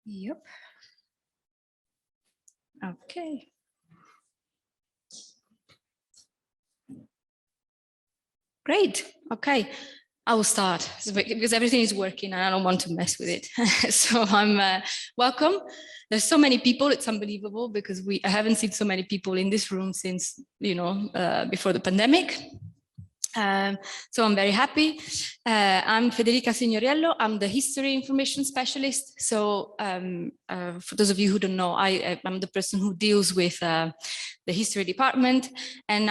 Yep. Okay. Great. Okay. I will start because everything is working and I don't want to mess with it. So I'm welcome. There's so many people. It's unbelievable because I haven't seen so many people in this room since, before the pandemic. So I'm very happy. I'm Federica Signoriello. I'm the history information specialist. So for those of you who don't know, I'm the person who deals with the history department, and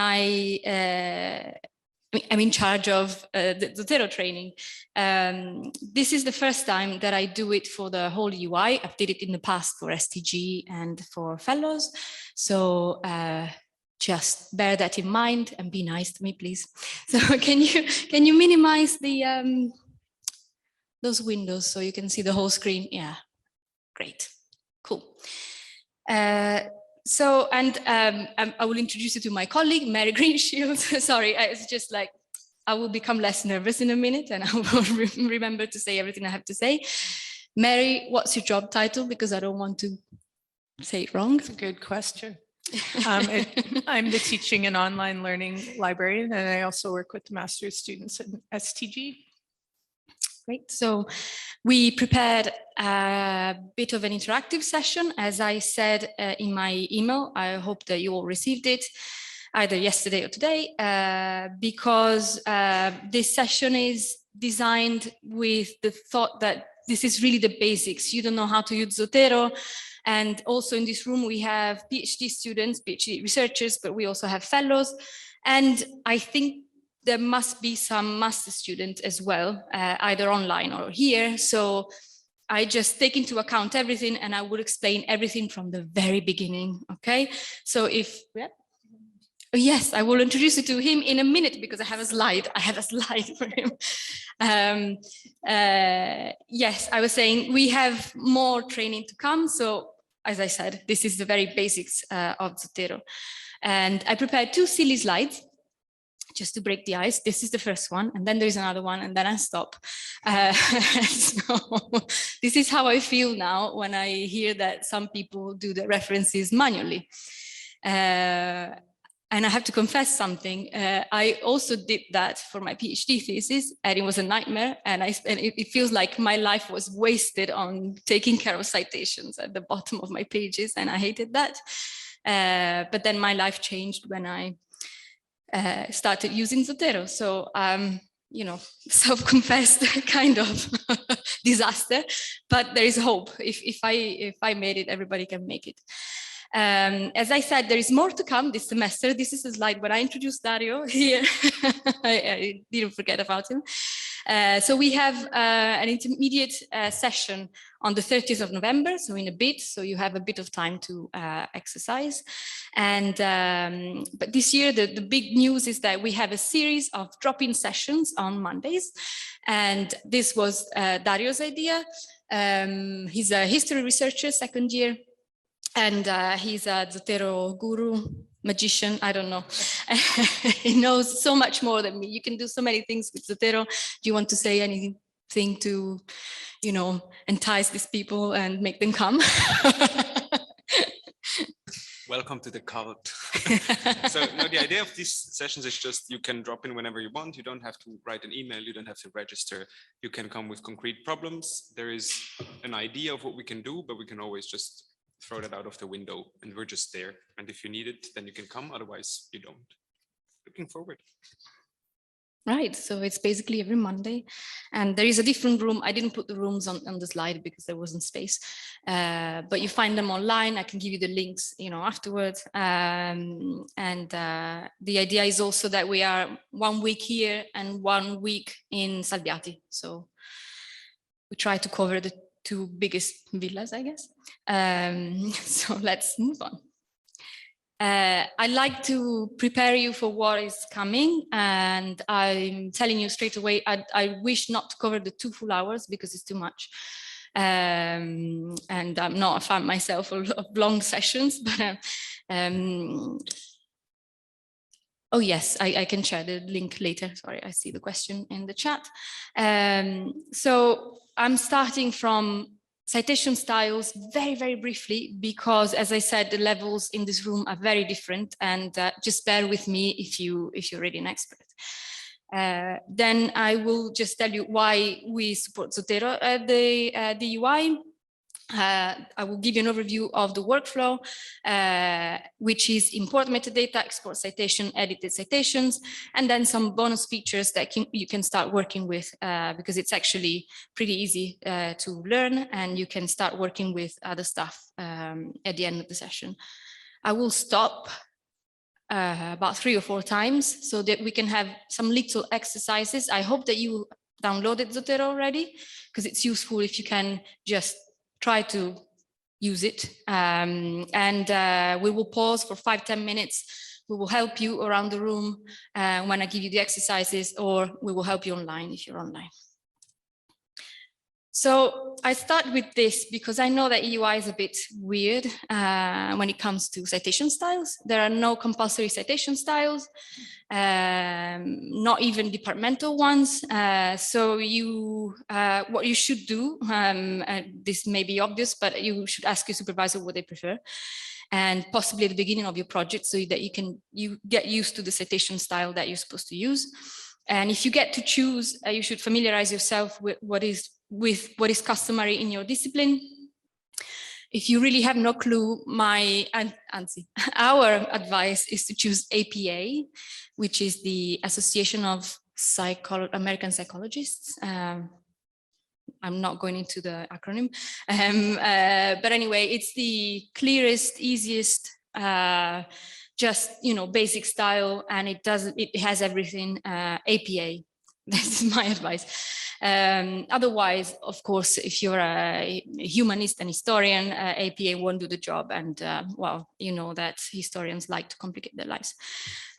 I'm in charge of the Zotero training. This is the first time that I do it for the whole UI. I've did it in the past for STG and for fellows. So just bear that in mind and be nice to me, please. So can you minimize the those windows so you can see the whole screen? Yeah, great, cool. I will introduce you to my colleague, Mary Greenshields. Sorry, it's just like I will become less nervous in a minute and I will remember to say everything I have to say. Mary, what's your job title? Because I don't want to say it wrong. That's a good question. I'm the teaching and online learning librarian, and I also work with the master's students at STG. Great. So we prepared a bit of an interactive session, as I said in my email. I hope that you all received it either yesterday or today, because this session is designed with the thought that this is really the basics. You don't know how to use Zotero. And also in this room, we have PhD students, PhD researchers, but we also have fellows. And I think there must be some master students as well, either online or here. So I just take into account everything and I will explain everything from the very beginning, okay? So yes, I will introduce you to him in a minute because I have a slide for him. Yes, I was saying we have more training to come. So as I said, this is the very basics of Zotero. And I prepared 2 silly slides just to break the ice. This is the first one, and then there's another one, and then I stop. So this is how I feel now when I hear that some people do the references manually. And I have to confess something. I also did that for my PhD thesis, and it was a nightmare. And it feels like my life was wasted on taking care of citations at the bottom of my pages, and I hated that. But then my life changed when I started using Zotero. So self-confessed kind of disaster, but there is hope. If I made it, everybody can make it. As I said, there is more to come this semester. This is a slide where I introduced Dario here. I didn't forget about him. So we have an intermediate session on the 30th of November, so in a bit, so you have a bit of time to exercise. And but this year, the big news is that we have a series of drop-in sessions on Mondays. And this was Dario's idea. He's a history researcher, second year. And he's a Zotero guru, magician, I don't know. He knows so much more than me. You can do so many things with Zotero. Do you want to say anything to, entice these people and make them come? Welcome to the cult. So no, the idea of these sessions is just you can drop in whenever you want. You don't have to write an email. You don't have to register. You can come with concrete problems. There is an idea of what we can do, but we can always just throw that out of the window and we're just there. And if you need it, then you can come. Otherwise, you don't. Looking forward. Right, so it's basically every Monday, and there is a different room. I didn't put the rooms on the slide because there wasn't space, but you find them online. I can give you the links, afterwards. The idea is also that we are 1 week here and 1 week in Salviati. So we try to cover the 2 biggest villas, I guess. So let's move on. I like to prepare you for what is coming, and I'm telling you straight away, I wish not to cover the 2 full hours because it's too much. And I'm not a fan myself of long sessions, but oh yes, I can share the link later. Sorry, I see the question in the chat. So I'm starting from citation styles very, very briefly, because as I said, the levels in this room are very different, and just bear with me if you're really an expert. Then I will just tell you why we support Zotero at the UI. I will give you an overview of the workflow, which is import metadata, export citation, edited citations, and then some bonus features that you can start working with, because it's actually pretty easy to learn, and you can start working with other stuff at the end of the session. I will stop about 3 or 4 times so that we can have some little exercises. I hope that you downloaded Zotero already, because it's useful if you can just try to use it. We will pause for 5-10 minutes. We will help you around the room when I give you the exercises, or we will help you online if you're online. So I start with this because I know that EUI is a bit weird when it comes to citation styles. There are no compulsory citation styles, not even departmental ones. So what you should do, this may be obvious, but you should ask your supervisor what they prefer, and possibly at the beginning of your project, so that you get used to the citation style that you're supposed to use. And if you get to choose, you should familiarize yourself with what is customary in your discipline. If you really have no clue, our advice is to choose APA, which is the Association of American Psychologists. I'm not going into the acronym, but anyway, it's the clearest, easiest, just, basic style, and it has everything. APA, this is my advice. Otherwise, of course, if you're a humanist and historian, APA won't do the job, and well, you know that historians like to complicate their lives.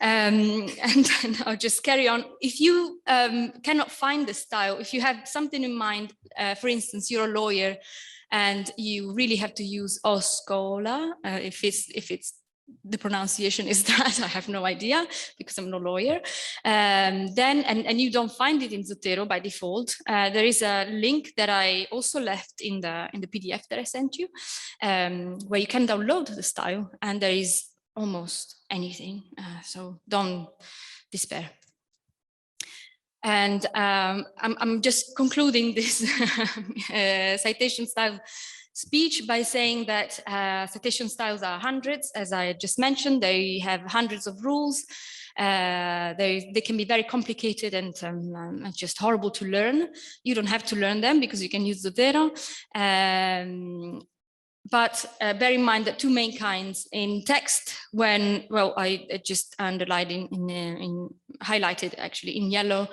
And then I'll just carry on. If you cannot find the style, if you have something in mind, for instance, you're a lawyer and you really have to use Oscola, if it's the pronunciation is that, I have no idea because I'm no lawyer. And you don't find it in Zotero by default. There is a link that I also left in the PDF that I sent you, where you can download the style, and there is almost anything. So don't despair. And I'm just concluding this citation style speech by saying that citation styles are hundreds, as I just mentioned. They have hundreds of rules. They can be very complicated and just horrible to learn. You don't have to learn them because you can use Zotero. But bear in mind that 2 main kinds in text, I just underlined in highlighted actually in yellow,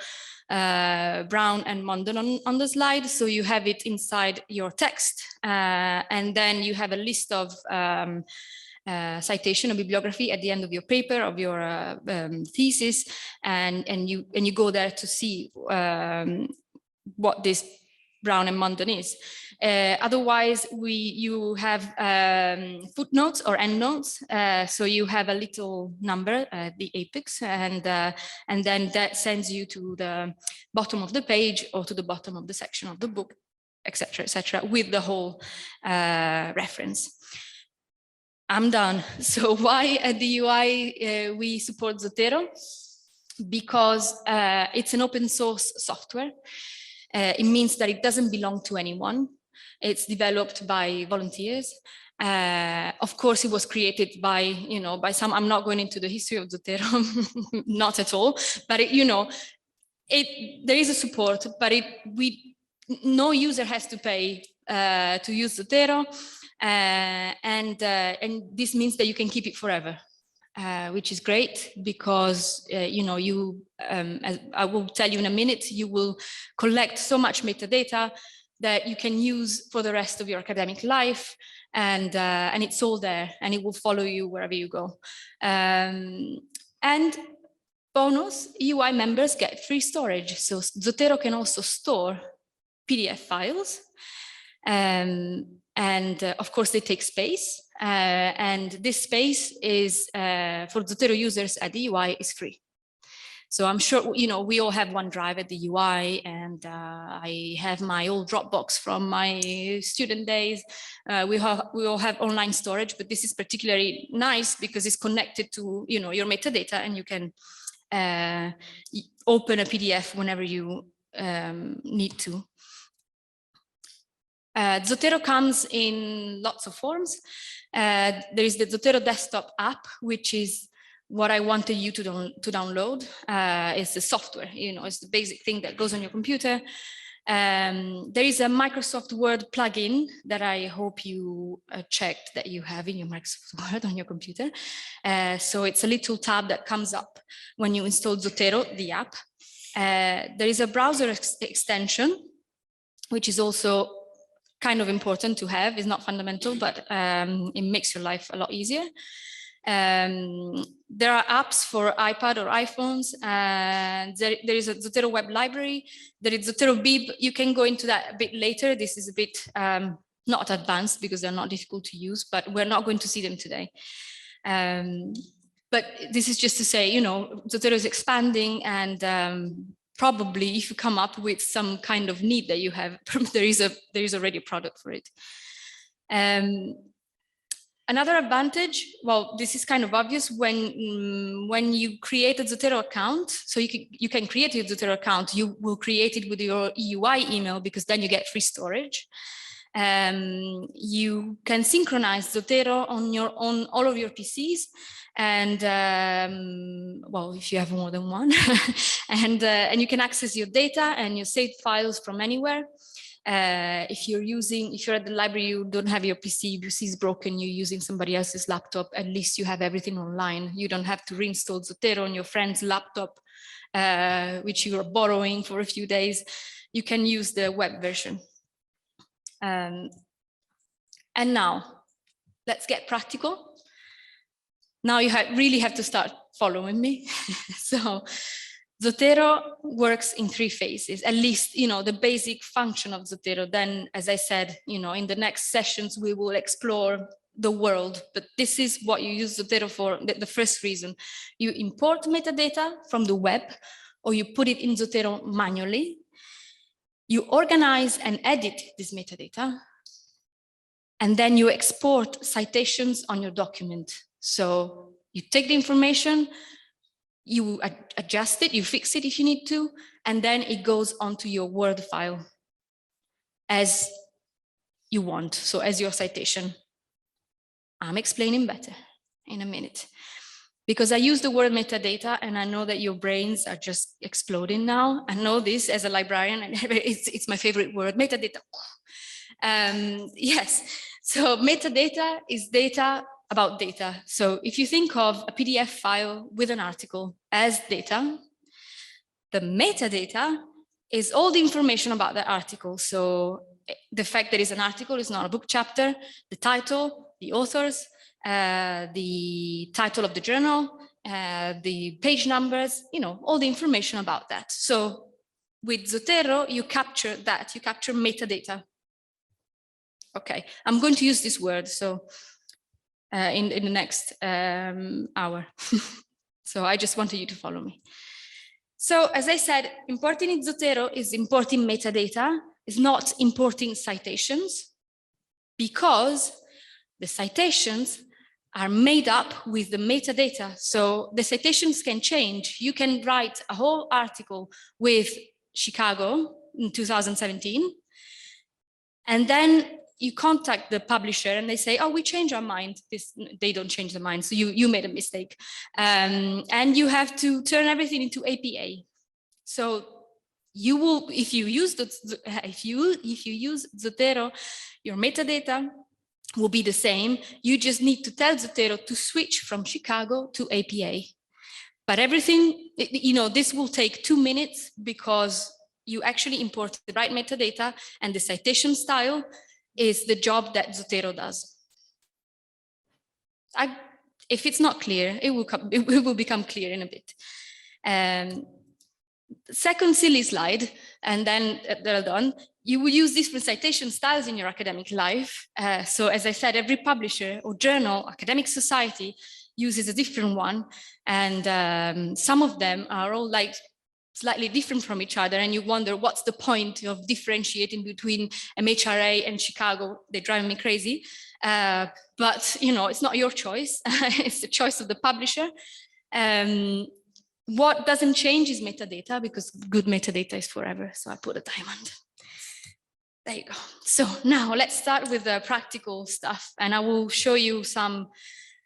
brown and Mondon on the slide. So you have it inside your text, and then you have a list of citation or bibliography at the end of your paper, of your thesis, and you go there to see what this brown and Mondon is. Otherwise, you have footnotes or endnotes. So you have a little number, the apex, and then that sends you to the bottom of the page or to the bottom of the section of the book, etc., with the whole reference. I'm done. So why at the UI we support Zotero? Because it's an open source software. It means that it doesn't belong to anyone. It's developed by volunteers. Of course, it was created by some. I'm not going into the history of Zotero, not at all. But there is a support, but no user has to pay to use Zotero, and this means that you can keep it forever. Which is great because, as I will tell you in a minute, you will collect so much metadata that you can use for the rest of your academic life, and it's all there, and it will follow you wherever you go. And bonus, UI members get free storage. So Zotero can also store PDF files, and of course they take space. And this space is for Zotero users at the UI is free. So I'm sure, you know, we all have OneDrive at the UI, and I have my old Dropbox from my student days. We all have online storage, but this is particularly nice because it's connected to, you know, your metadata, and you can open a PDF whenever you need to. Zotero comes in lots of forms. There is the Zotero desktop app, which is what I wanted you to download. It's the software, you know, it's the basic thing that goes on your computer. There is a Microsoft Word plugin that I hope you checked that you have in your Microsoft Word on your computer. So it's a little tab that comes up when you install Zotero, the app. There is a browser extension, which is also kind of important to have. It's not fundamental, but it makes your life a lot easier. There are apps for iPad or iPhones, and there is a Zotero web library. There is Zotero Bib. You can go into that a bit later. This is a bit not advanced because they're not difficult to use, but we're not going to see them today. But this is just to say, you know, Zotero is expanding, and probably if you come up with some kind of need that you have, there is already a product for it. Another advantage, well, this is kind of obvious when you create a Zotero account. So you can create a Zotero account. You will create it with your EUI email because then you get free storage. You can synchronize Zotero on all of your PCs, and well, if you have more than one, and you can access your data and your saved files from anywhere. If you're at the library, you don't have your PC is broken, you're using somebody else's laptop, at least you have everything online. You don't have to reinstall Zotero on your friend's laptop, which you are borrowing for a few days. You can use the web version. And now, let's get practical. Now you really have to start following me. So Zotero works in 3 phases, at least, you know, the basic function of Zotero. Then, as I said, you know, in the next sessions, we will explore the world, but this is what you use Zotero for. The first reason, you import metadata from the web, or you put it in Zotero manually. You organize and edit this metadata, and then you export citations on your document. So you take the information, you adjust it, you fix it if you need to, and then it goes onto your Word file as you want, so as your citation. I'm explaining better in a minute. Because I use the word metadata, and I know that your brains are just exploding now. I know this as a librarian, and it's my favorite word, metadata. Yes, so metadata is data about data. So if you think of a PDF file with an article as data, the metadata is all the information about the article. So the fact that it's an article is not a book chapter, the title, the authors, the title of the journal, the page numbers, you know, all the information about that. So with Zotero, you capture that, you capture metadata. Okay, I'm going to use this word, so in the next hour. So I just wanted you to follow me. So as I said, importing in Zotero is importing metadata, is not importing citations, because the citations are made up with the metadata. So the citations can change. You can write a whole article with Chicago in 2017, and then you contact the publisher and they say, oh, we changed our mind. They don't change their mind, so you made a mistake. And you have to turn everything into APA. So you will, if you use Zotero, your metadata will be the same. You just need to tell Zotero to switch from Chicago to APA. But everything, you know, this will take 2 minutes because you actually import the right metadata, and the citation style is the job that Zotero does. If it's not clear, it will become clear in a bit. Second silly slide, and then they're done. You will use different citation styles in your academic life. So as I said, every publisher or journal, academic society uses a different one. And some of them are all like slightly different from each other. And you wonder, what's the point of differentiating between MHRA and Chicago? They drive me crazy. But, you know, it's not your choice. It's the choice of the publisher. What doesn't change is metadata, because good metadata is forever. So I put a diamond. There you go. So now let's start with the practical stuff, and I will show you some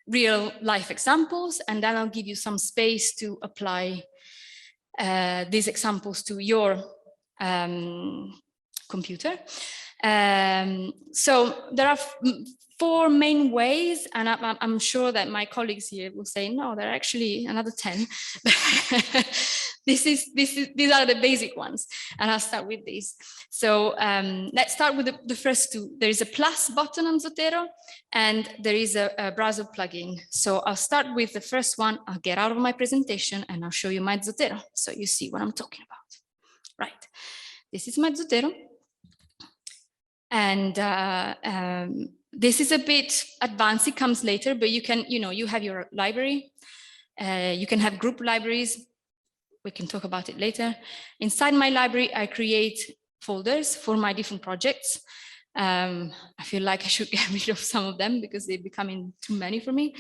real life examples, and then I'll give you some space to apply these examples to your computer. So there are 4 main ways, and I'm sure that my colleagues here will say, no, there are actually another 10. These are the basic ones, and I'll start with these. So let's start with the first 2. There is a plus button on Zotero, and there is a browser plugin. So I'll start with the first one. I'll get out of my presentation, and I'll show you my Zotero, so you see what I'm talking about. Right, this is my Zotero. And this is a bit advanced, it comes later, but you can, you know, you have your library, you can have group libraries. We can talk about it later. Inside my library, I create folders for my different projects. I feel like I should get rid of some of them because they're becoming too many for me.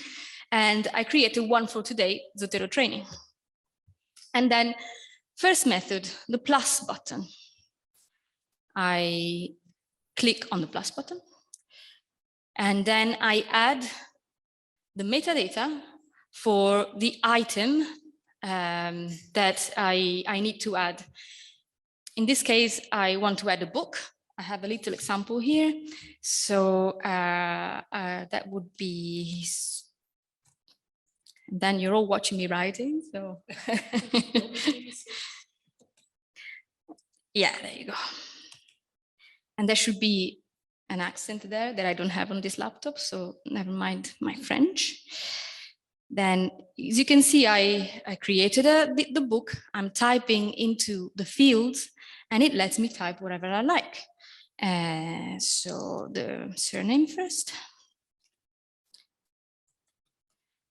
And I created one for today, Zotero training. And then first method, the plus button. I click on the plus button, and then I add the metadata for the item that I need to add. In this case, I want to add a book. I have a little example here. So that would be, and then you're all watching me writing, so. Yeah, there you go. And there should be an accent there that I don't have on this laptop, so never mind my French. Then, as you can see, I created the book. I'm typing into the fields, and it lets me type whatever I like. So the surname first,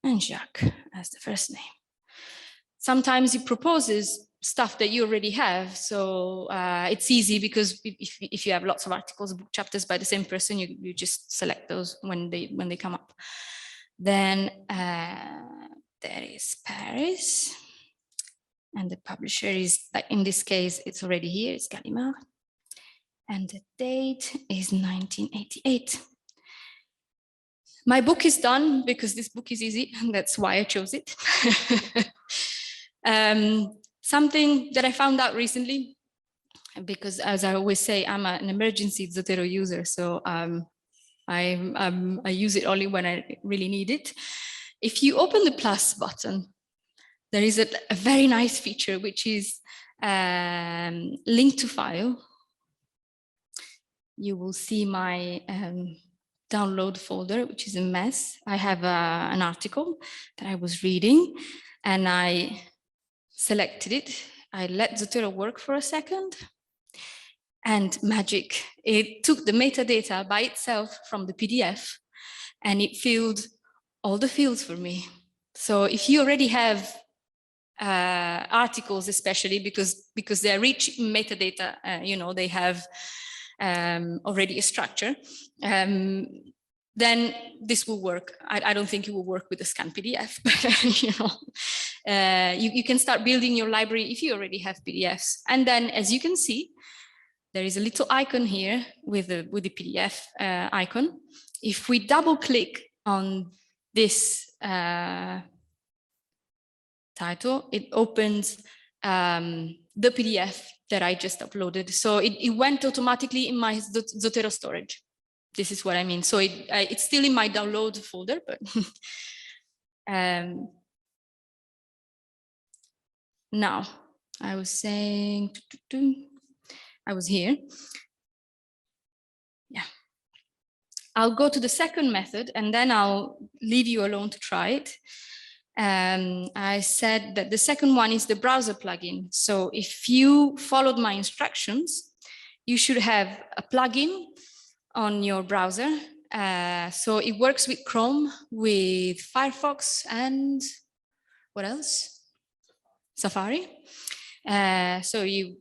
and Jacques as the first name. Sometimes it proposes stuff that you already have, so it's easy because if you have lots of articles, book chapters by the same person, you just select those when they come up. Then there is Paris, and the publisher is, like in this case, it's already here, it's Gallimard, and the date is 1988. My book is done because this book is easy, and that's why I chose it. Something that I found out recently, because as I always say, I'm an emergency Zotero user, so I use it only when I really need it. If you open the plus button, there is a very nice feature, which is link to file. You will see my download folder, which is a mess. I have an article that I was reading, and I selected it. I let Zotero work for a second, and magic. It took the metadata by itself from the PDF, and it filled all the fields for me. So if you already have articles, especially because they're rich in metadata, you know, they have already a structure, then this will work. I don't think it will work with a scanned PDF, but you know, you can start building your library if you already have PDFs. And then, as you can see, there is a little icon here with the PDF icon. If we double click on this title, it opens the PDF that I just uploaded. So it went automatically in my Zotero storage. This is what I mean. So it's still in my download folder, but now I was saying, I was here. Yeah. I'll go to the second method, and then I'll leave you alone to try it. I said that the second one is the browser plugin. So if you followed my instructions, you should have a plugin on your browser, So it works with Chrome, with Firefox, and what else? Safari. So you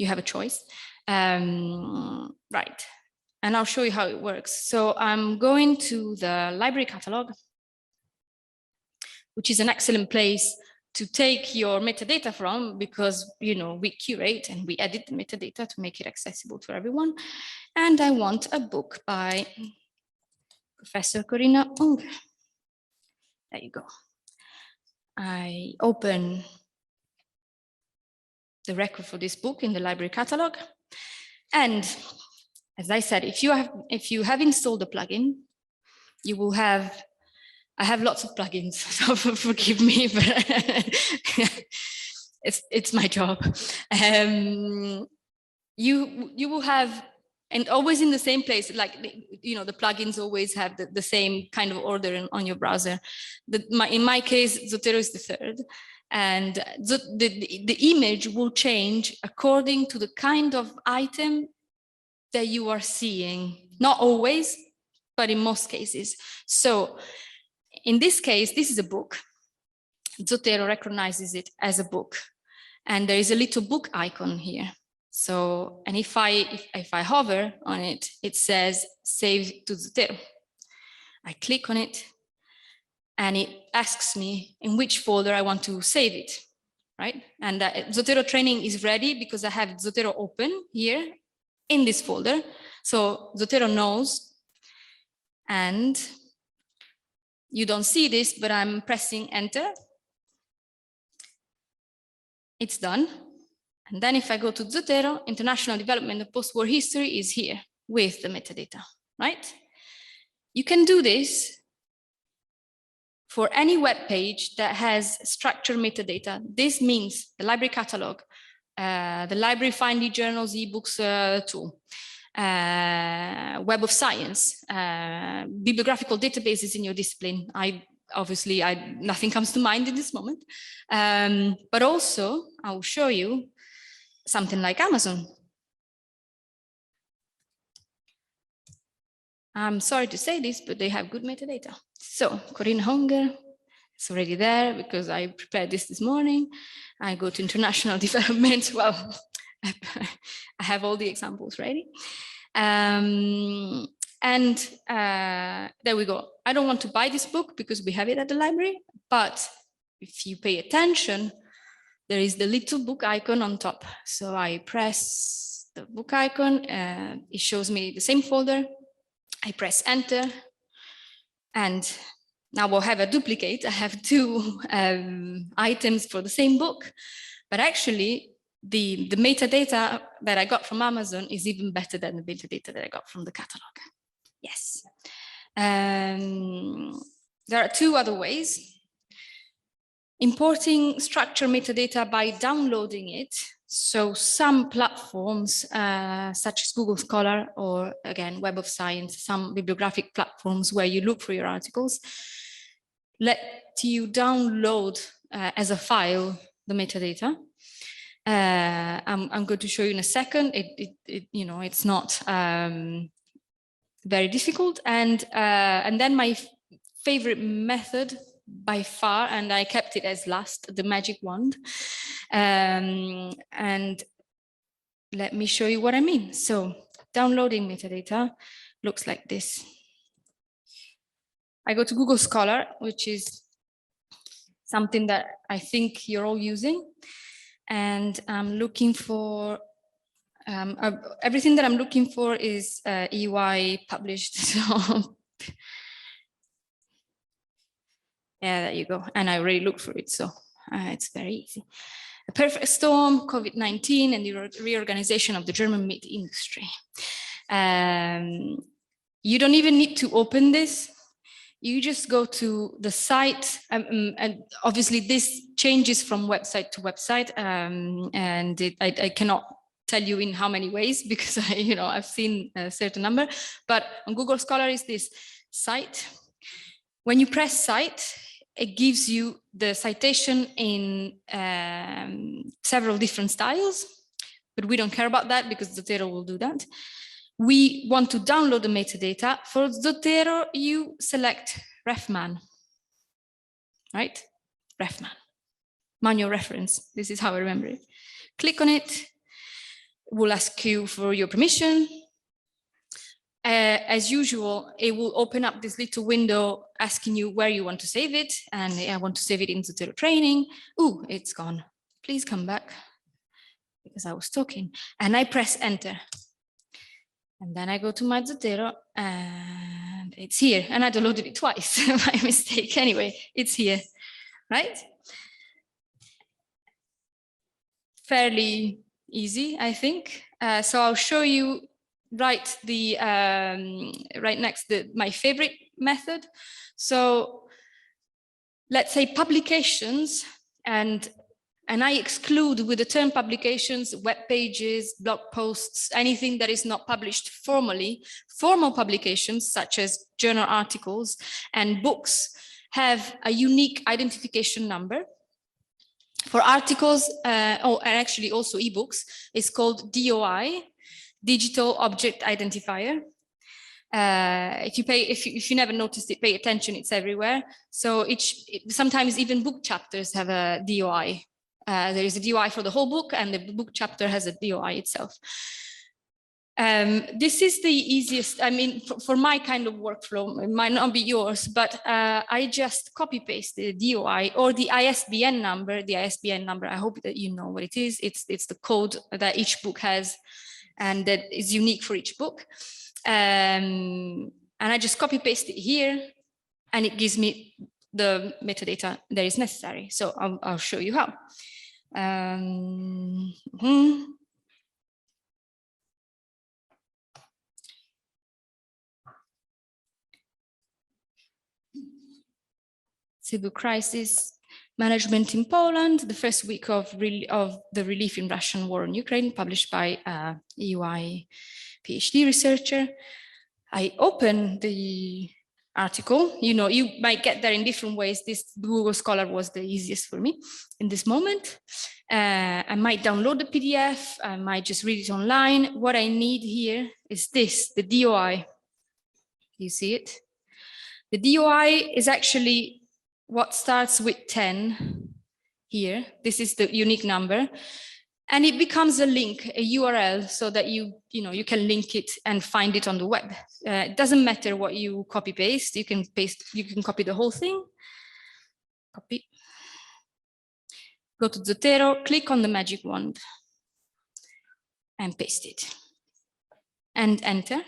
have a choice. Right. And I'll show you how it works. So I'm going to the library catalog, which is an excellent place to take your metadata from, because, you know, we curate and we edit the metadata to make it accessible to everyone. And I want a book by Professor Corinna Unger. There you go. I open the record for this book in the library catalog. And as I said, if you have installed the plugin, you will have, I have lots of plugins, so forgive me, but it's my job. You will have, and always in the same place, like, you know, the plugins always have the same kind of order on your browser. In my case, Zotero is the third. And the image will change according to the kind of item that you are seeing. Not always, but in most cases. So in this case, this is a book. Zotero recognizes it as a book. And there is a little book icon here. So, and if I hover on it, it says save to Zotero. I click on it, and it asks me in which folder I want to save it, right? And Zotero training is ready because I have Zotero open here in this folder. So Zotero knows, and you don't see this, but I'm pressing enter. It's done. And then if I go to Zotero, International Development of Post-War History is here with the metadata, right? You can do this for any web page that has structured metadata. This means the library catalog, the library find e-journals, ebooks tool, Web of Science, bibliographical databases in your discipline. Obviously, nothing comes to mind in this moment. But also, I will show you something like Amazon. I'm sorry to say this, but they have good metadata. So Corinna Unger, it's already there because I prepared this morning. I go to international development. Well, I have all the examples ready. And there we go. I don't want to buy this book because we have it at the library, but if you pay attention, there is the little book icon on top. So I press the book icon, it shows me the same folder. I press enter, and now we'll have a duplicate. I have two items for the same book, but actually the metadata that I got from Amazon is even better than the metadata that I got from the catalog. Yes. There are two other ways. Importing structured metadata by downloading it. So some platforms, such as Google Scholar, or again, Web of Science, some bibliographic platforms where you look for your articles, let you download as a file the metadata. I'm going to show you in a second. You know, it's not very difficult. And then my favorite method by far, and I kept it as last, the magic wand. And let me show you what I mean. So downloading metadata looks like this. I go to Google Scholar, which is something that I think you're all using. And I'm looking for, everything that I'm looking for is EY published. So yeah, there you go. And I already looked for it, so it's very easy. A perfect storm, COVID-19, and the reorganization of the German meat industry. You don't even need to open this. You just go to the site, and obviously this changes from website to website, and I cannot tell you in how many ways because I've seen a certain number. But on Google Scholar is this site. When you press site, it gives you the citation in several different styles, but we don't care about that because Zotero will do that. We want to download the metadata. For Zotero, you select refman, right? Refman, manual reference. This is how I remember it. Click on it. We'll ask you for your permission. As usual, it will open up this little window asking you where you want to save it. And I want to save it in Zotero training. Ooh, it's gone. Please come back because I was talking. And I press enter. And then I go to my Zotero and it's here. And I downloaded it twice by mistake. Anyway, it's here, right? Fairly easy, I think. So I'll show you right next to my favorite method. So let's say publications, and I exclude with the term publications, web pages, blog posts, anything that is not published formally. Formal publications such as journal articles and books have a unique identification number. For articles, and actually also ebooks, it's called DOI, Digital Object Identifier. If you never noticed it, pay attention, it's everywhere. So sometimes even book chapters have a DOI. There is a DOI for the whole book, and the book chapter has a DOI itself. This is the easiest, I mean, for my kind of workflow, it might not be yours, but I just copy paste the DOI or the ISBN number. The ISBN number, I hope that you know what it is. It's the code that each book has and that is unique for each book. And I just copy paste it here and it gives me the metadata that is necessary. So I'll show you how. Civil crisis management in Poland, the first week of the relief in Russian war on Ukraine, published by a EY PhD researcher. I open the article. You know, you might get there in different ways. This Google Scholar was the easiest for me in this moment. I might download the PDF. I might just read it online. What I need here is this, the DOI. You see it? The DOI is actually what starts with 10 here. This is the unique number. And it becomes a link, a URL, so that you can link it and find it on the web. It doesn't matter what you copy paste. You can copy the whole thing. Copy. Go to Zotero, click on the magic wand and paste it. And enter.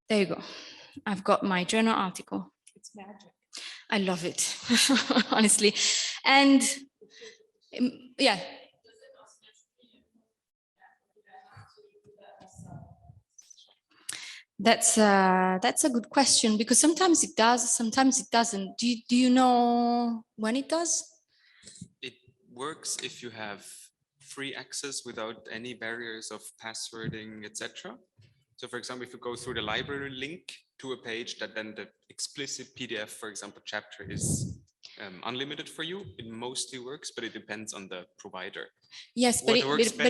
There you go. I've got my journal article. It's magic. I love it, honestly. And yeah. That's a good question, because sometimes it does, sometimes it doesn't. Do you know when it does? It works if you have free access without any barriers of passwording, etc. So for example, if you go through the library link to a page that then the explicit PDF, for example, chapter is unlimited for you, it mostly works, but it depends on the provider. Yes, but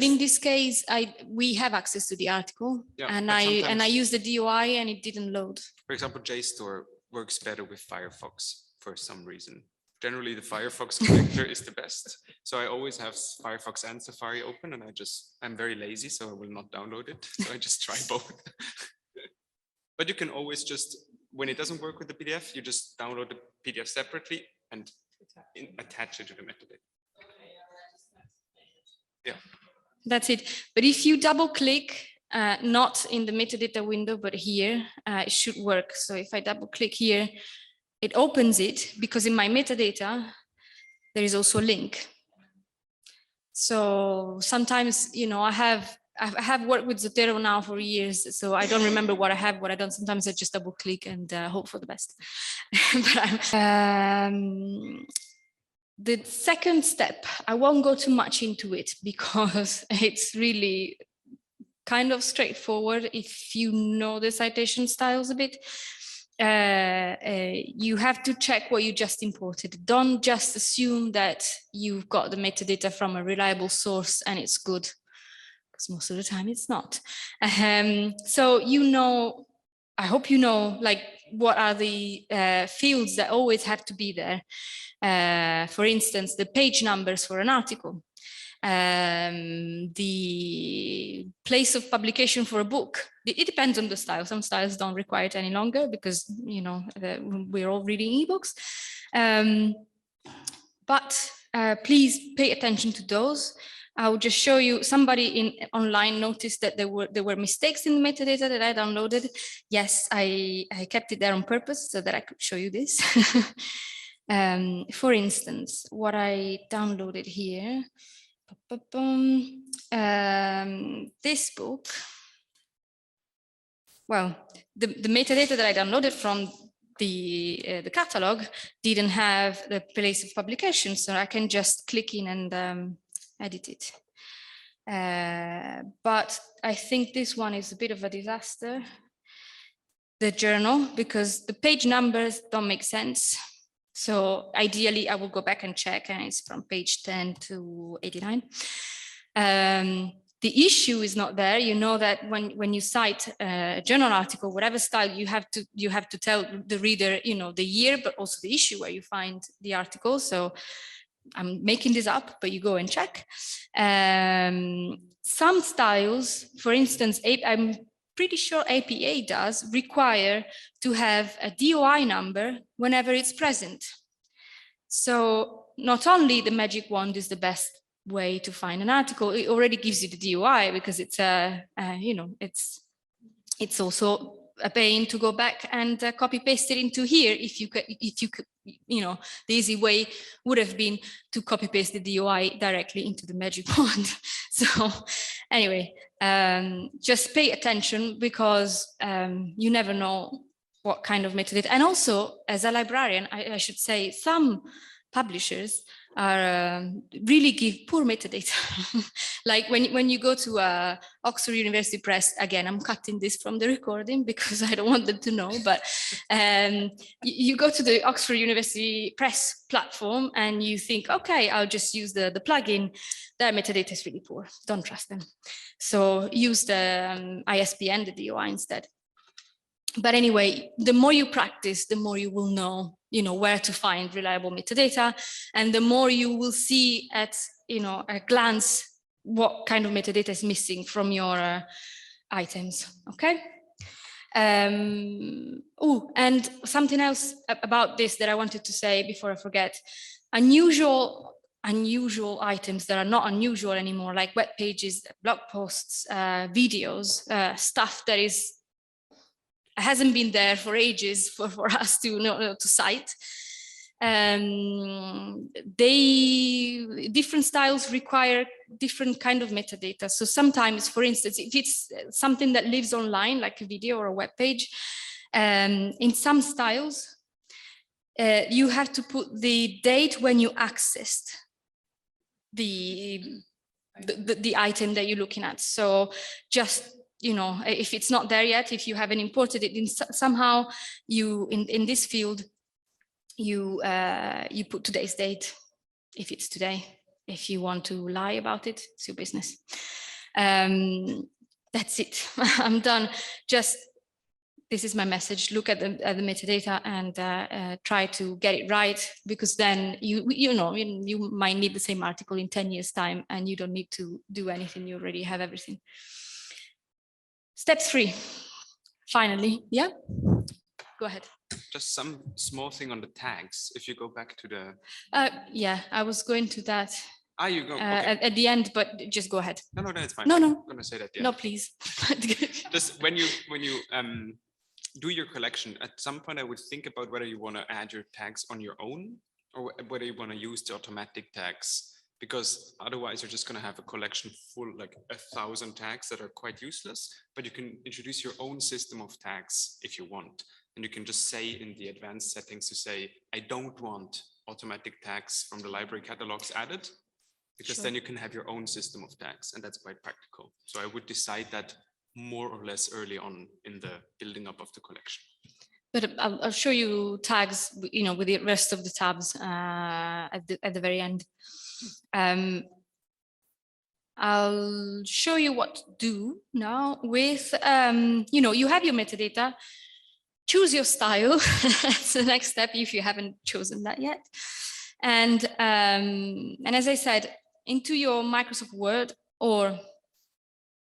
in this case, we have access to the article, yeah, and I used the DOI and it didn't load. For example, JSTOR works better with Firefox for some reason. Generally, the Firefox connector is the best. So I always have Firefox and Safari open, and I'm very lazy, so I will not download it. So I just try both. But you can always just, when it doesn't work with the PDF, you just download the PDF separately and attach it to the metadata. Yeah. That's it. But if you double click, not in the metadata window, but here, it should work. So if I double click here, it opens it, because in my metadata, there is also a link. So sometimes, I have worked with Zotero now for years, so I don't remember what I have, what I don't. Sometimes I just double click and hope for the best. But the second step, I won't go too much into it because it's really kind of straightforward if you know the citation styles a bit. You have to check what you just imported. Don't just assume that you've got the metadata from a reliable source and it's good, because most of the time it's not. So I hope you know, like, what are the fields that always have to be there. For instance, the page numbers for an article, the place of publication for a book. It depends on the style. Some styles don't require it any longer because, you know, we're all reading ebooks. But please pay attention to those. I will just show you. Somebody online noticed that there were mistakes in the metadata that I downloaded. Yes, I kept it there on purpose so that I could show you this. For instance, what I downloaded here, this book. Well, the metadata that I downloaded from the catalog didn't have the place of publication, so I can just click in and edit it. But I think this one is a bit of a disaster, the journal, because the page numbers don't make sense. So ideally, I will go back and check, and it's from page 10 to 89. The issue is not there. You know that when you cite a journal article, whatever style, you have to tell the reader, you know, the year, but also the issue where you find the article. So I'm making this up, but you go and check. Some styles, for instance, I'm pretty sure APA does require to have a DOI number whenever it's present. So not only the magic wand is the best way to find an article, it already gives you the DOI because it's you know, it's also a pain to go back and copy paste it into here. If you could, you know, the easy way would have been to copy paste the DOI directly into the magic wand. So anyway, just pay attention because you never know what kind of metadata. And also, as a librarian, I should say, some publishers are really give poor metadata. Like when you go to Oxford University Press, again, I'm cutting this from the recording because I don't want them to know, but you go to the Oxford University Press platform and you think, okay, I'll just use the plugin. Their metadata is really poor, don't trust them. So use the ISBN, the DOI instead. But anyway, the more you practice, the more you will know, you know, where to find reliable metadata, and the more you will see at, you know, a glance what kind of metadata is missing from your items. Okay. Oh, and something else about this that I wanted to say before I forget: unusual items that are not unusual anymore, like web pages, blog posts, videos, stuff that hasn't been there for ages for us to cite. Different styles require different kind of metadata. So sometimes, for instance, if it's something that lives online, like a video or a web page, in some styles, you have to put the date when you accessed the item that you're looking at. So just, you know, if it's not there yet, if you haven't imported it, somehow you in this field, you put today's date, if it's today. If you want to lie about it, it's your business. That's it. I'm done. Just, this is my message. Look at the metadata and try to get it right, because then you know, you might need the same article in 10 years time and you don't need to do anything. You already have everything. Step 3, finally. Yeah, go ahead. Just some small thing on the tags. If you go back to the. Yeah, I was going to that. You go. Okay. At the end, but just go ahead. No, it's fine. No. I'm gonna say that. Yeah. No, please. Just when you do your collection, at some point I would think about whether you want to add your tags on your own or whether you want to use the automatic tags. Because otherwise you're just going to have a collection full, like 1,000 tags that are quite useless, but you can introduce your own system of tags if you want. And you can just say in the advanced settings to say, I don't want automatic tags from the library catalogs added, because then you can have your own system of tags, and that's quite practical. So I would decide that more or less early on in the building up of the collection. But I'll show you tags, you know, with the rest of the tabs at the very end. I'll show you what to do now with, you know, you have your metadata, choose your style. That's the next step if you haven't chosen that yet. And as I said, into your Microsoft Word or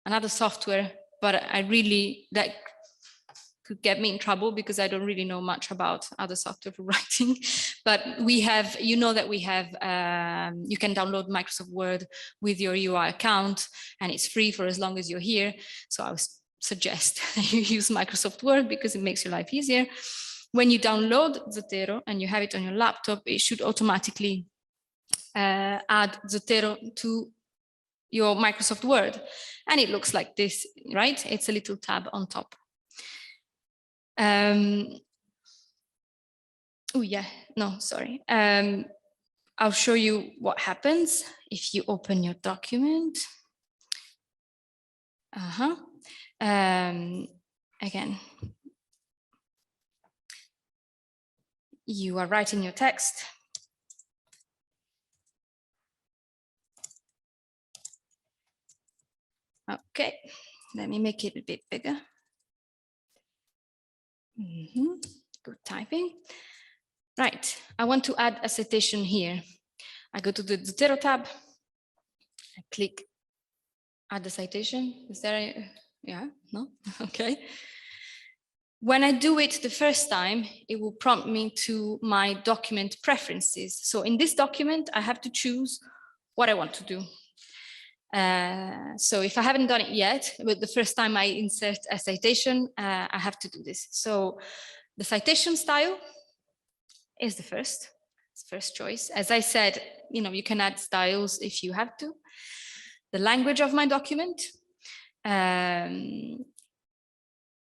another software, but that could get me in trouble because I don't really know much about other software for writing. But we have, you know, that we have, you can download Microsoft Word with your UI account, and it's free for as long as you're here. So I would suggest you use Microsoft Word because it makes your life easier. When you download Zotero and you have it on your laptop, it should automatically add Zotero to your Microsoft Word. And it looks like this, right? It's a little tab on top. Oh yeah, no, sorry. I'll show you what happens if you open your document. Again, you are writing your text. Okay, let me make it a bit bigger. Good typing. Right, I want to add a citation here. I go to the Zotero tab, I click add the citation. Is there a, yeah, no, okay. When I do it the first time, it will prompt me to my document preferences. So in this document, I have to choose what I want to do. So if I haven't done it yet, but the first time I insert a citation, I have to do this. So the citation style is the first choice. As I said, you know, you can add styles if you have to. The language of my document.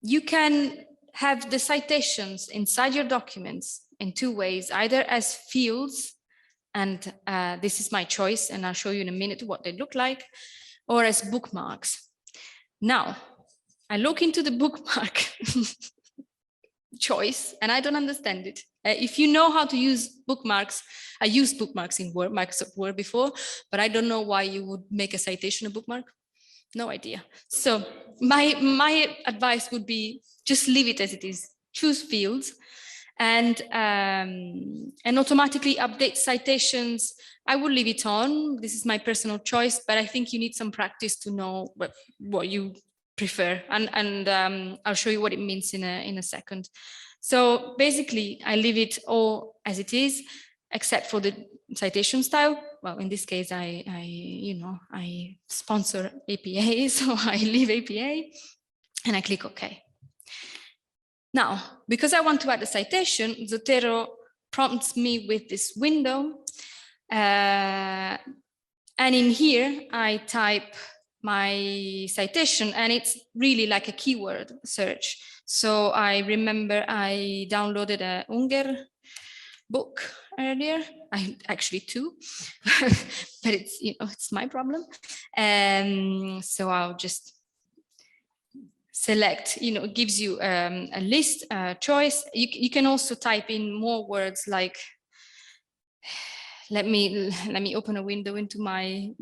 You can have the citations inside your documents in two ways, either as fields, and this is my choice, and I'll show you in a minute what they look like, or as bookmarks. Now, I look into the bookmark choice, and I don't understand it. If you know how to use bookmarks, I used bookmarks in Word, Microsoft Word before, but I don't know why you would make a citation a bookmark. No idea. So my advice would be just leave it as it is. Choose fields and automatically update citations. I would leave it on. This is my personal choice, but I think you need some practice to know what you prefer. And I'll show you what it means in a second. So basically, I leave it all as it is, except for the citation style. Well, in this case, I sponsor APA, so I leave APA and I click OK. Now, because I want to add a citation, Zotero prompts me with this window. And in here, I type my citation, and it's really like a keyword search. So I remember I downloaded a Unger book earlier, actually two, but it's, you know, it's my problem. So I'll just select, you know, it gives you a list, choice. You can also type in more words like, let me open a window into my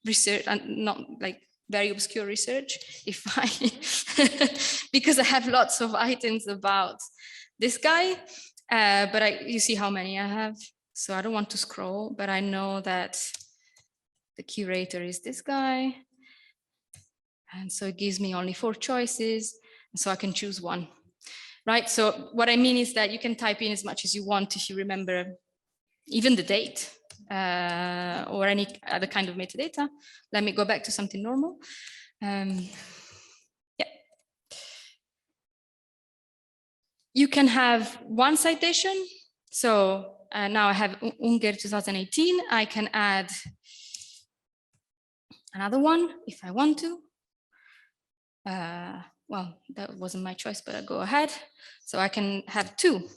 research, and not like very obscure research, if I, because I have lots of items about this guy, but you see how many I have. So I don't want to scroll, but I know that the curator is this guy. And so it gives me only 4 choices. So I can choose one, right? So what I mean is that you can type in as much as you want if you remember even the date or any other kind of metadata. Let me go back to something normal. Yeah. You can have one citation. So now I have Unger 2018. I can add another one if I want to. Well, that wasn't my choice, but I'll go ahead. So I can have 2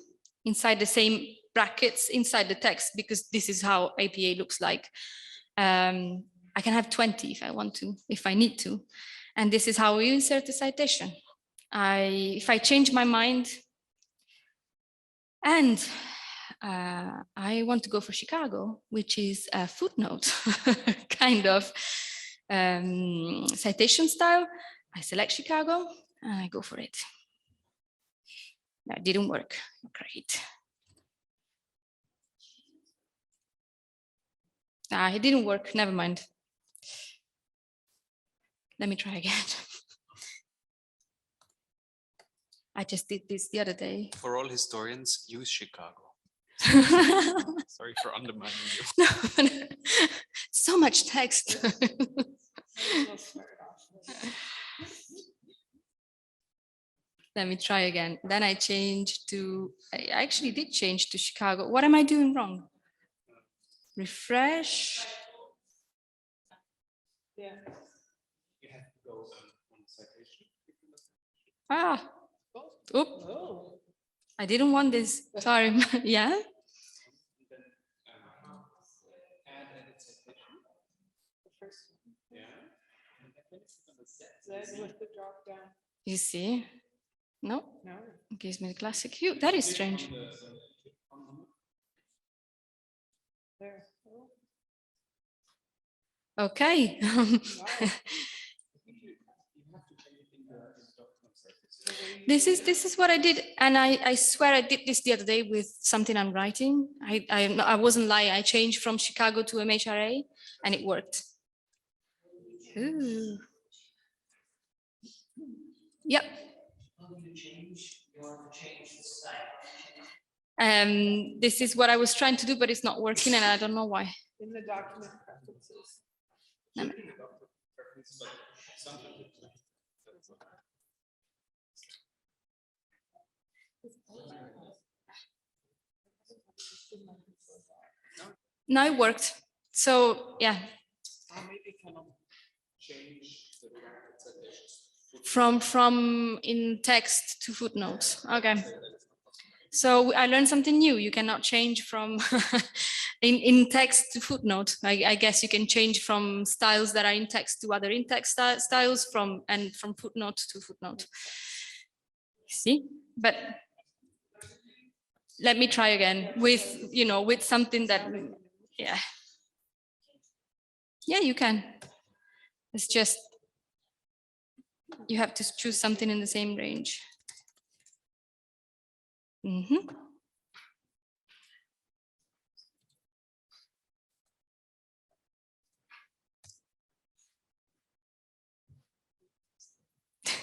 inside the same brackets inside the text, because this is how APA looks like. I can have 20 if I want to, if I need to. And this is how we insert the citation. If I change my mind and I want to go for Chicago, which is a footnote, kind of, citation style. I select Chicago and I go for it. That didn't work. Great. It didn't work. Never mind. Let me try again. I just did this the other day. For all historians, use Chicago. Sorry for undermining you. No, so much text. Let me try again. Then I changed to, I actually did change to Chicago. What am I doing wrong? Refresh. Yeah. You have to go on citation. Oop. Oh. I didn't want this. Sorry. Yeah. With the drop down. You see? No. No. It gives me the classic hue. That is strange. There. Okay. This is what I did, and I swear I did this the other day with something I'm writing. I wasn't lying. I changed from Chicago to MHRA, and it worked. Ooh. Yep. This is what I was trying to do, but it's not working, and I don't know why. In the document preferences. No, it worked. So yeah. From in text to footnotes. Okay. So I learned something new. You cannot change from in text to footnote. I guess you can change from styles that are in text to other in text styles from footnote to footnote. See, but let me try again with with something that yeah you can. It's just you have to choose something in the same range.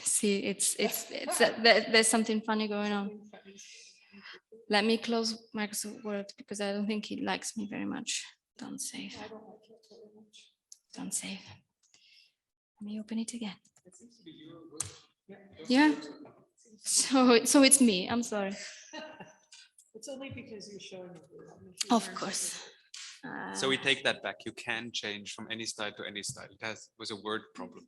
See, there's something funny going on. Let me close Microsoft Word because I don't think it likes me very much. Don't save. Don't save. Let me open it again. Yeah. So it's me. I'm sorry. It's only because you're showing it. Of course. So we take that back. You can change from any style to any style. It was a word problem.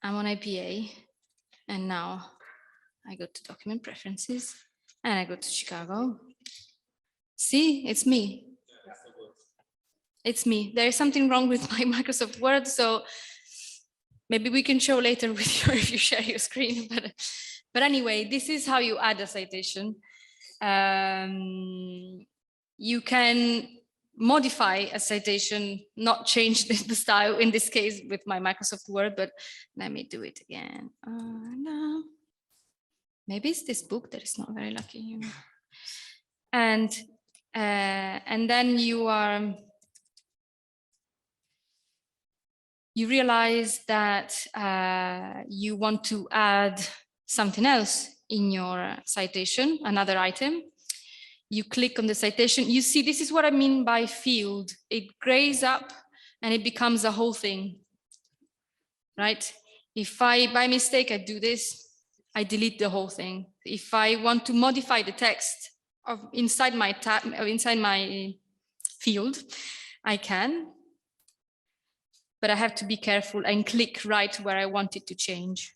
I'm on IPA, and now I go to document preferences, and I go to Chicago. See, it's me. It's me. There is something wrong with my Microsoft Word, so maybe we can show later with you if you share your screen. But anyway, this is how you add a citation. You can modify a citation, not change the style, in this case with my Microsoft Word, but let me do it again. No. Maybe it's this book that is not very lucky. And then you realize that you want to add something else in your citation, another item. You click on the citation. You see, this is what I mean by field. It grays up and it becomes a whole thing, right? If by mistake I do this, I delete the whole thing. If I want to modify the text inside my tab, inside my field, I can. But I have to be careful and click right where I want it to change.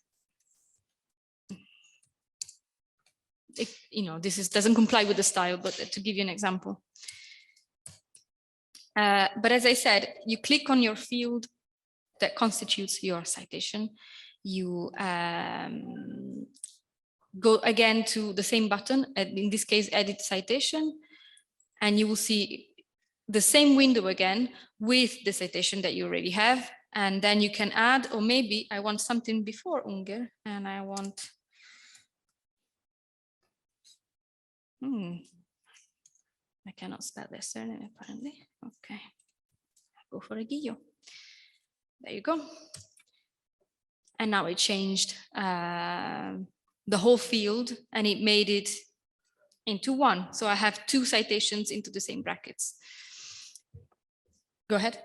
This doesn't comply with the style, but to give you an example. But as I said, you click on your field that constitutes your citation. You go again to the same button, in this case, edit citation, and you will see the same window again with the citation that you already have. And then you can add, or maybe I want something before Unger and I want, I cannot spell their surname apparently. Okay, go for a Guillot. There you go. And now it changed the whole field and it made it into one. So I have two citations into the same brackets. Go ahead.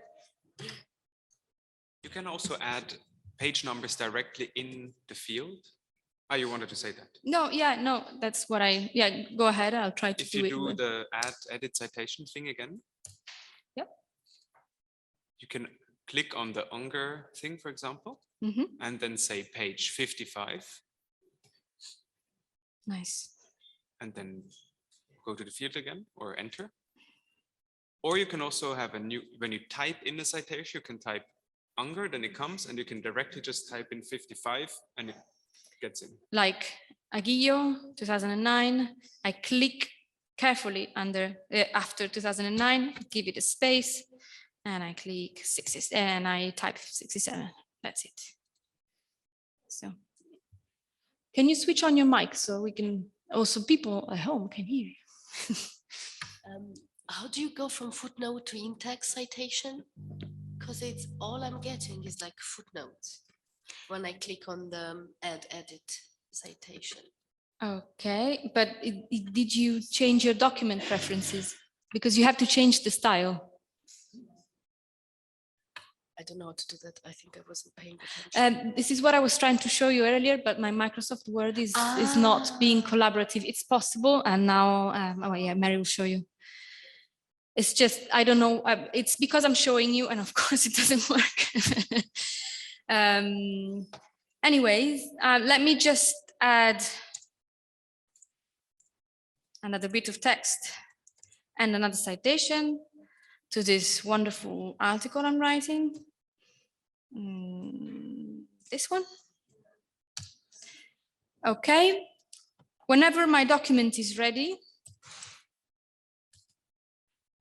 You can also add page numbers directly in the field. Oh, you wanted to say that? No, yeah, no, that's what yeah, go ahead. I'll try to do it. If you do the edit citation thing again. Yep. You can click on the Unger thing, for example, and then say page 55. Nice. And then go to the field again or enter. Or you can also have a new, when you type in the citation, you can type Unger, then it comes and you can directly just type in 55 and it gets in. Like Aguillo, 2009, I click carefully under after 2009, give it a space, and I click 60 and I type 67. That's it. So, can you switch on your mic so we can also people at home can hear you? How do you go from footnote to in-text citation? Because it's all I'm getting is like footnotes when I click on the add edit citation. Okay, but did you change your document preferences? Because you have to change the style. I don't know how to do that. I think I wasn't paying attention. This is what I was trying to show you earlier, but my Microsoft Word is not being collaborative. It's possible, and now, oh yeah, Mary will show you. It's just, I don't know, it's because I'm showing you, and of course it doesn't work. Anyways, let me just add another bit of text and another citation to this wonderful article I'm writing. This one. Okay. Whenever my document is ready,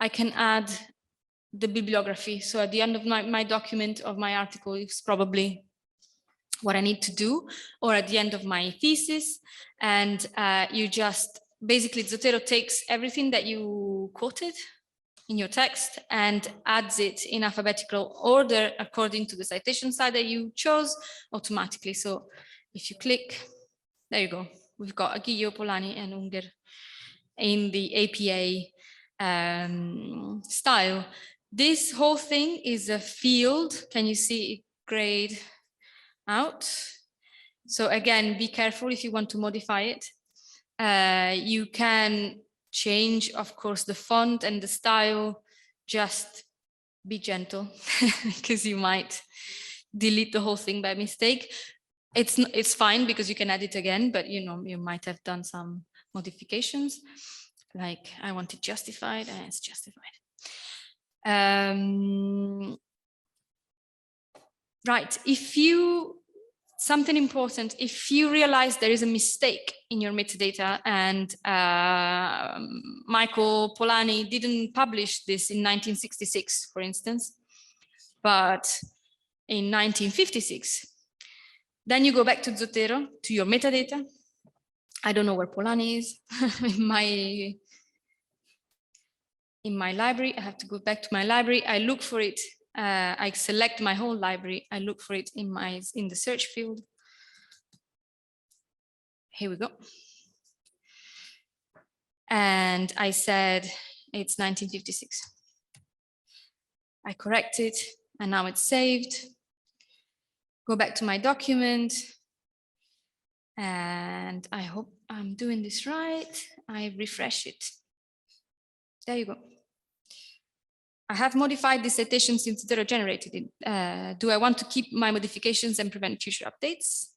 I can add the bibliography. So at the end of my document of my article is probably what I need to do, or at the end of my thesis. And you just, basically Zotero takes everything that you quoted in your text and adds it in alphabetical order according to the citation side that you chose automatically. So if you click, there you go. We've got Aguillo, Polanyi, and Unger in the APA style. This whole thing is a field. Can you see it grayed out? So again, be careful if you want to modify it. You can change, of course, the font and the style. Just be gentle because you might delete the whole thing by mistake. It's fine because you can edit again, but you know, you might have done some modifications. Like I want it justified, and it's justified. Right, something important, if you realize there is a mistake in your metadata and Michael Polanyi didn't publish this in 1966, for instance, but in 1956, then you go back to Zotero, to your metadata. I don't know where Polanyi is in my library. I have to go back to my library. I look for it. I select my whole library. I look for it in the search field. Here we go. And I said it's 1956. I correct it, and now it's saved. Go back to my document, and I hope I'm doing this right. I refresh it. There you go. I have modified the citation since Zotero generated it. Do I want to keep my modifications and prevent future updates?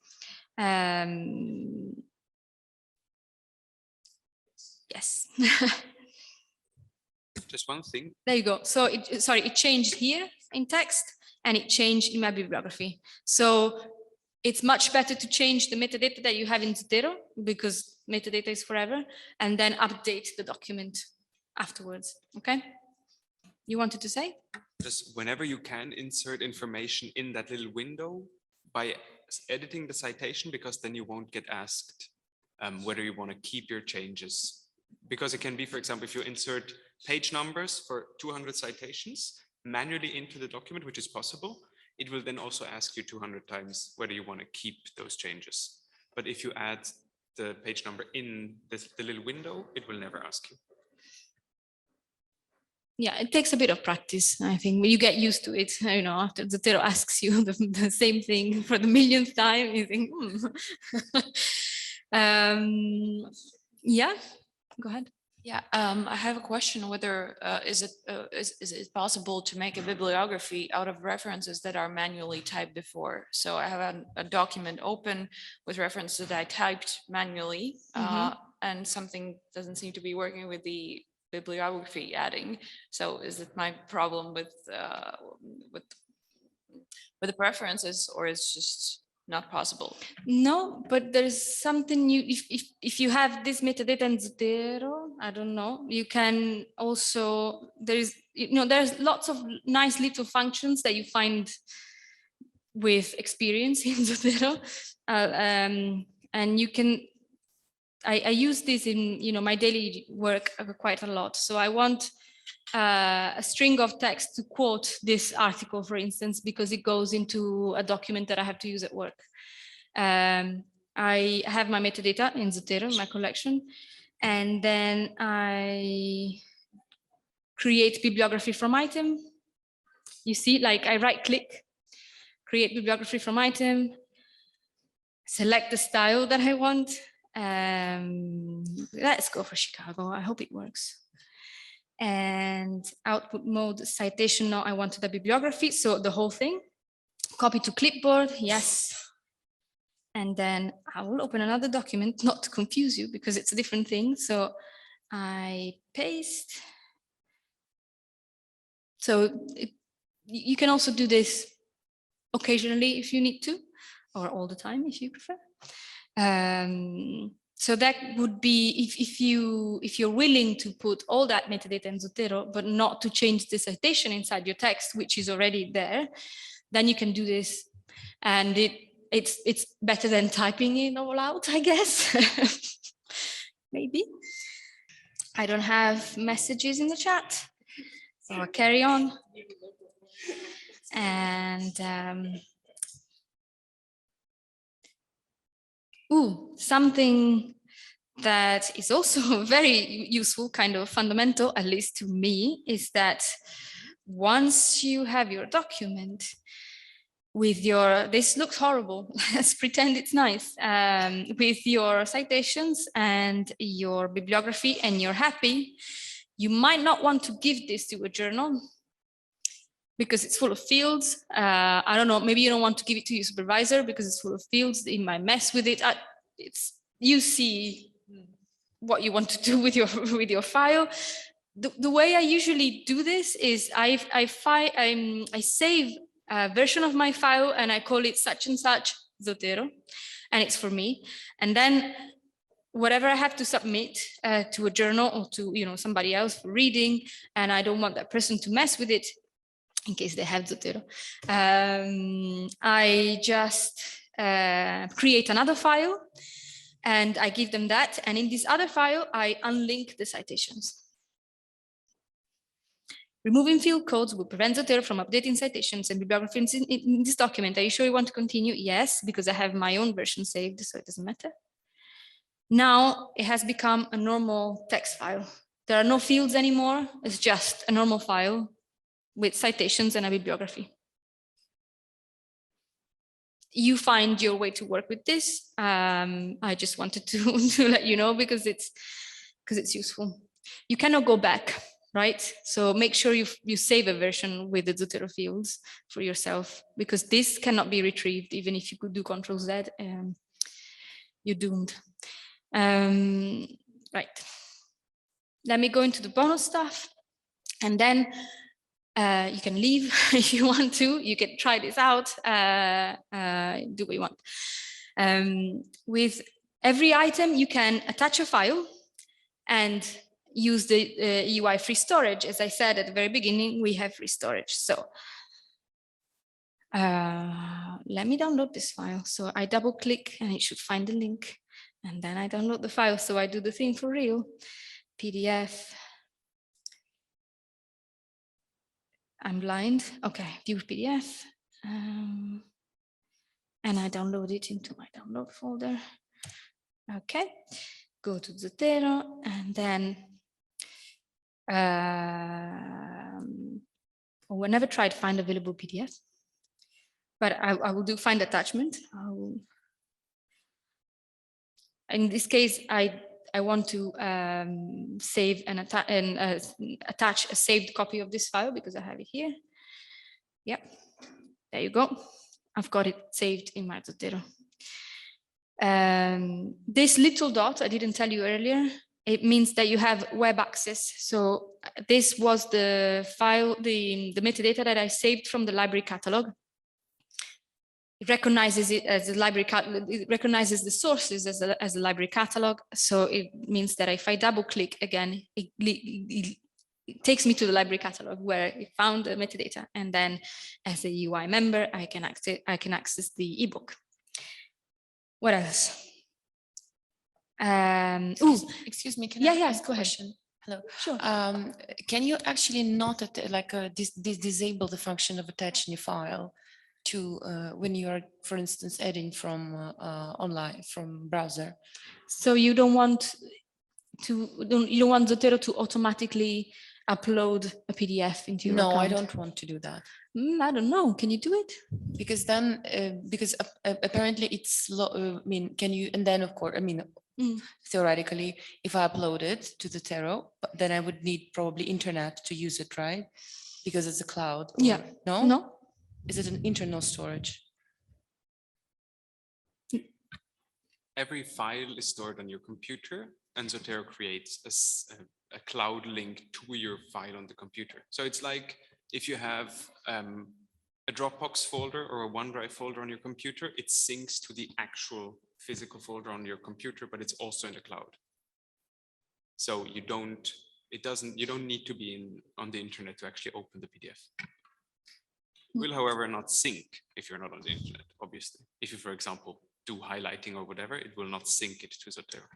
Yes. Just one thing. There you go. So it changed here in text and it changed in my bibliography. So it's much better to change the metadata that you have in Zotero because metadata is forever, and then update the document afterwards. Okay. you wanted to say? Just whenever you can insert information in that little window by editing the citation, because then you won't get asked whether you want to keep your changes. Because it can be, for example, if you insert page numbers for 200 citations manually into the document, which is possible, it will then also ask you 200 times whether you want to keep those changes. But if you add the page number in the little window, it will never ask you. Yeah, it takes a bit of practice. I think when you get used to it, you know, after Zotero asks you the same thing for the millionth time, you think, yeah, go ahead. Yeah, I have a question whether is it possible to make a bibliography out of references that are manually typed before? So I have a document open with references that I typed manually, and something doesn't seem to be working with the bibliography adding. So is it my problem with the preferences, or it's just not possible? No, but there's something you, if you have this metadata in Zotero, I don't know, you can also, there's lots of nice little functions that you find with experience in Zotero, and you can, I use this in, my daily work quite a lot. So I want a string of text to quote this article, for instance, because it goes into a document that I have to use at work. I have my metadata in Zotero, my collection, and then I create bibliography from item. You see, like I right click, create bibliography from item, select the style that I want. Let's go for Chicago. I hope it works. And output mode citation. Now I wanted the bibliography, so the whole thing. Copy to clipboard, yes. And then I will open another document, not to confuse you because it's a different thing. So I paste. So you can also do this occasionally if you need to, or all the time if you prefer. So that would be if you're willing to put all that metadata in Zotero, but not to change the citation inside your text, which is already there, then you can do this, and it's better than typing it all out, I guess. Maybe. I don't have messages in the chat, so I'll carry on. And something that is also very useful, kind of fundamental, at least to me, is that once you have your document with your, this looks horrible, let's pretend it's nice, with your citations and your bibliography, and you're happy, you might not want to give this to a journal because it's full of fields. I don't know, maybe you don't want to give it to your supervisor because it's full of fields. They might mess with it. You see what you want to do with your file. The way I usually do this is I save a version of my file and I call it such and such Zotero, and it's for me. And then whatever I have to submit to a journal or to somebody else for reading, and I don't want that person to mess with it in case they have Zotero, I just create another file and I give them that. And in this other file, I unlink the citations. Removing field codes will prevent Zotero from updating citations and bibliographies in this document. Are you sure you want to continue? Yes, because I have my own version saved, so it doesn't matter. Now it has become a normal text file. There are no fields anymore. It's just a normal file with citations and a bibliography. You find your way to work with this. I just wanted to let you know because it's useful. You cannot go back, right? So make sure you save a version with the Zotero fields for yourself, because this cannot be retrieved. Even if you could do Ctrl+Z, you're doomed. Right. Let me go into the bonus stuff, and then you can leave if you want to. You can try this out, do what you want. With every item, you can attach a file, and use the UI free storage. As I said at the very beginning, we have free storage. So let me download this file. So I double click and it should find the link. And then I download the file. So I do the thing for real. PDF. I'm blind. Okay, view PDF. And I download it into my download folder. Okay, go to Zotero and then we never tried find available PDF, but I will do find attachment. In this case, I want to save and attach a saved copy of this file because I have it here. Yep, there you go. I've got it saved in my Zotero. This little dot, I didn't tell you earlier, it means that you have web access. So this was the file, the metadata that I saved from the library catalog. It recognizes it as a library, it recognizes the sources as a library catalog. So it means that if I double click again, it takes me to the library catalog where it found the metadata. And then as a UI member, I can access the ebook. What else? Excuse me, can Yeah, I yeah, ask go a ahead. question? Hello. Sure. Can you actually not disable the function of attach new file to when you are, for instance, adding from online from browser? So you don't want Zotero to automatically upload a PDF into your account? No, I don't want to do that. I don't know. Can you do it? Because then, apparently it's slow. I mean, can you? And then, of course, I mean, theoretically, if I upload it to the Zotero, then I would need probably internet to use it, right? Because it's a cloud. Yeah. No. No. Is it an internal storage? Every file is stored on your computer, and Zotero creates a cloud link to your file on the computer. So it's like if you have a Dropbox folder or a OneDrive folder on your computer, it syncs to the actual physical folder on your computer, but it's also in the cloud. So you don't need to be on the internet to actually open the PDF. It will, however, not sync if you're not on the internet, obviously. If you, for example, do highlighting or whatever, it will not sync it to Zotero.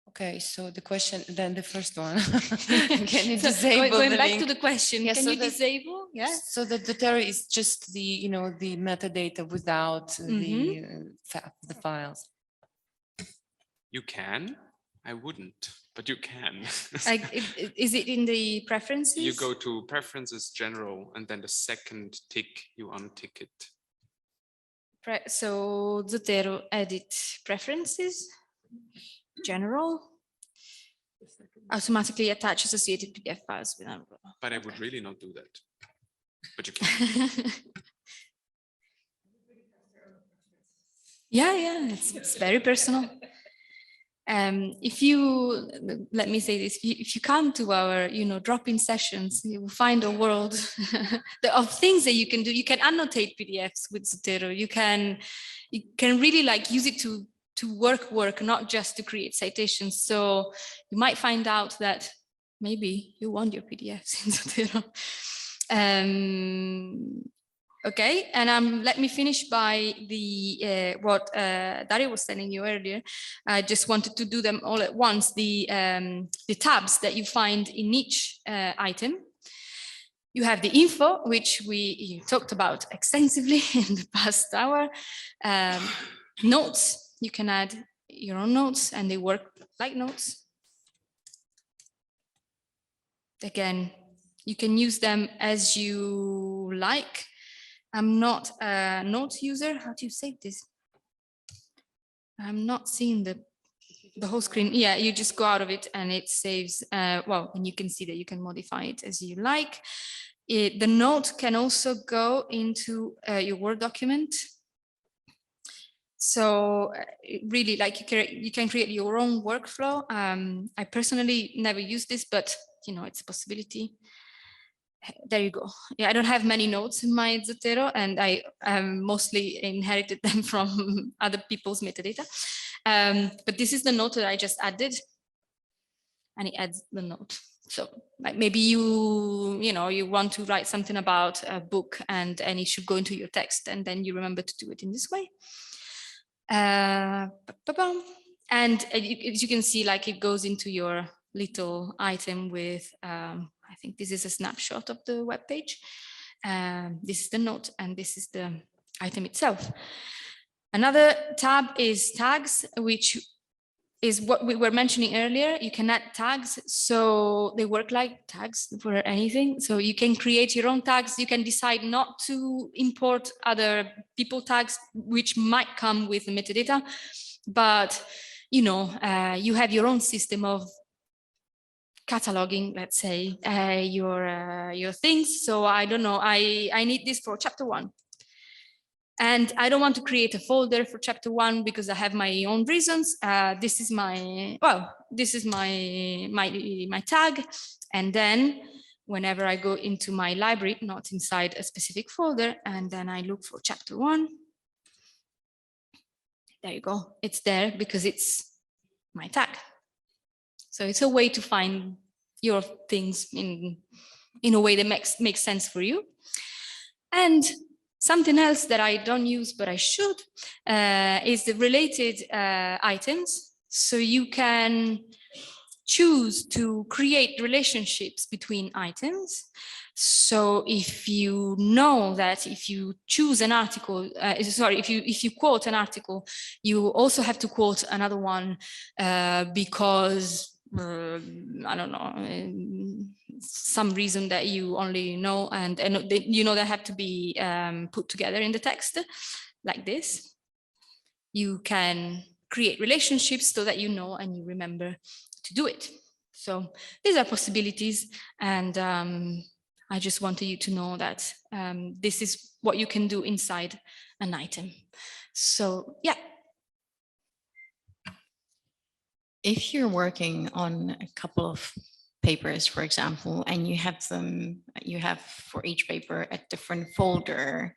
Okay, so the question, then the first one, can you disable going the back link? to the question, Yeah, can so you that- disable? Yeah. So the Zotero is just the, the metadata without the files. You can, I wouldn't, but you can. Is it in the preferences? You go to preferences, general, and then the second tick, you untick it. So Zotero edit preferences, general, automatically attach associated PDF files. But I would really not do that. But you can. Yeah, it's very personal. If you, let me say this, if you come to our, drop-in sessions, you will find a world of things that you can do. You can annotate PDFs with Zotero. You can really use it to work, not just to create citations. So you might find out that maybe you want your PDFs in Zotero. Okay, and let me finish by what Dario was telling you earlier. I just wanted to do them all at once. The tabs that you find in each item. You have the info, which you talked about extensively in the past hour. Notes, you can add your own notes and they work like notes. Again, you can use them as you like. I'm not a notes user. How do you save this? I'm not seeing the whole screen. Yeah, you just go out of it and it saves. And you can see that you can modify it as you like. The note can also go into your Word document. So really, you can create your own workflow. I personally never use this, but it's a possibility. There you go. Yeah, I don't have many notes in my Zotero, and I mostly inherited them from other people's metadata. But this is the note that I just added. and it adds the note. So like maybe you want to write something about a book and it should go into your text, and then you remember to do it in this way. And as you can see, like it goes into your little item with, I think this is a snapshot of the web page. This is the note, and this is the item itself. Another tab is tags, which is what we were mentioning earlier. You can add tags, so they work like tags for anything. So you can create your own tags. You can decide not to import other people tags, which might come with the metadata, but you have your own system of cataloging, let's say, your things. So I don't know, I need this for chapter 1. And I don't want to create a folder for chapter 1 because I have my own reasons. This is my tag. And then whenever I go into my library, not inside a specific folder, and then I look for chapter 1, there you go. It's there because it's my tag. So it's a way to find your things in a way that makes sense for you. And something else that I don't use, but I should, is the related items. So you can choose to create relationships between items. So if you know that if you choose an article, if you quote an article, you also have to quote another one because I don't know, some reason that you only know, and they have to be put together in the text like this. You can create relationships so that you know and you remember to do it. So these are possibilities, and I just wanted you to know that this is what you can do inside an item. So yeah. If you're working on a couple of papers, for example, and you have for each paper a different folder,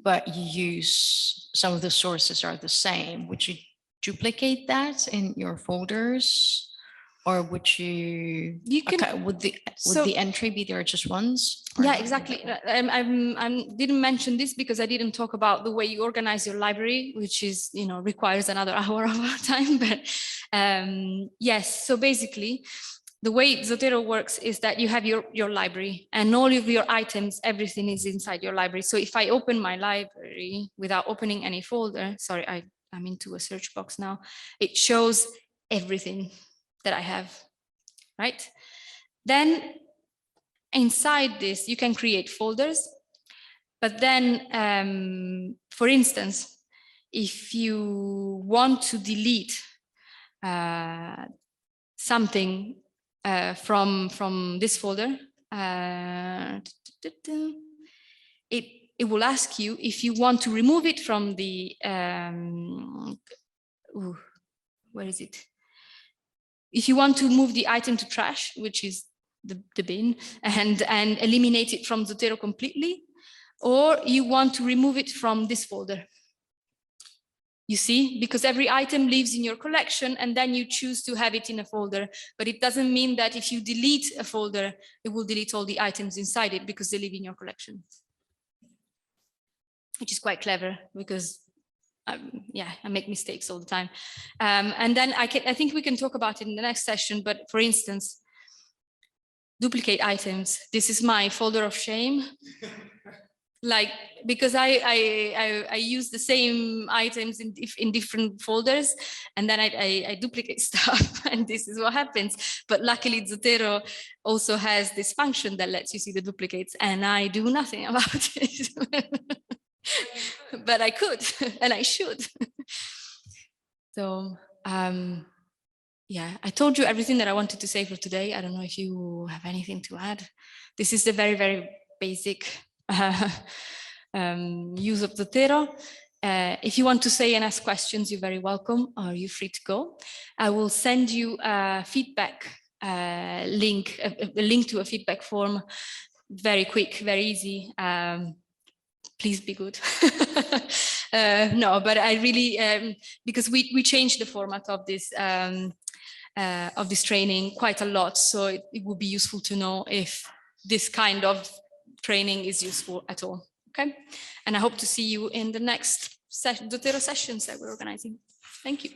but you use some of the sources are the same, would you duplicate that in your folders? Or would you can, would the entry be there just once? Yeah, exactly. I didn't mention this because I didn't talk about the way you organize your library, which is, requires another hour of our time. But yes, so basically, the way Zotero works is that you have your library and all of your items, everything is inside your library. So if I open my library without opening any folder, sorry, I'm into a search box now, it shows everything that I have, right? Then inside this, you can create folders, but then, for instance, if you want to delete something from this folder, it will ask you if you want to remove it from the, where is it? If you want to move the item to trash, which is the bin, and eliminate it from Zotero completely, or you want to remove it from this folder. You see, because every item lives in your collection and then you choose to have it in a folder, but it doesn't mean that if you delete a folder, it will delete all the items inside it because they live in your collection. Which is quite clever because yeah, I make mistakes all the time. And then I think we can talk about it in the next session, but for instance, duplicate items. This is my folder of shame. Like, because I use the same items in different folders, and then I duplicate stuff, and this is what happens. But luckily, Zotero also has this function that lets you see the duplicates, and I do nothing about it. But I could, and I should. So, yeah, I told you everything that I wanted to say for today. I don't know if you have anything to add. This is the very, very basic use of Zotero. If you want to say and ask questions, you're very welcome, or you're free to go. I will send you a feedback link, a link to a feedback form, very quick, very easy. Please be good. No, but I really, because we changed the format of this of this training quite a lot. So it would be useful to know if this kind of training is useful at all. Okay. And I hope to see you in the next Zotero sessions that we're organizing. Thank you.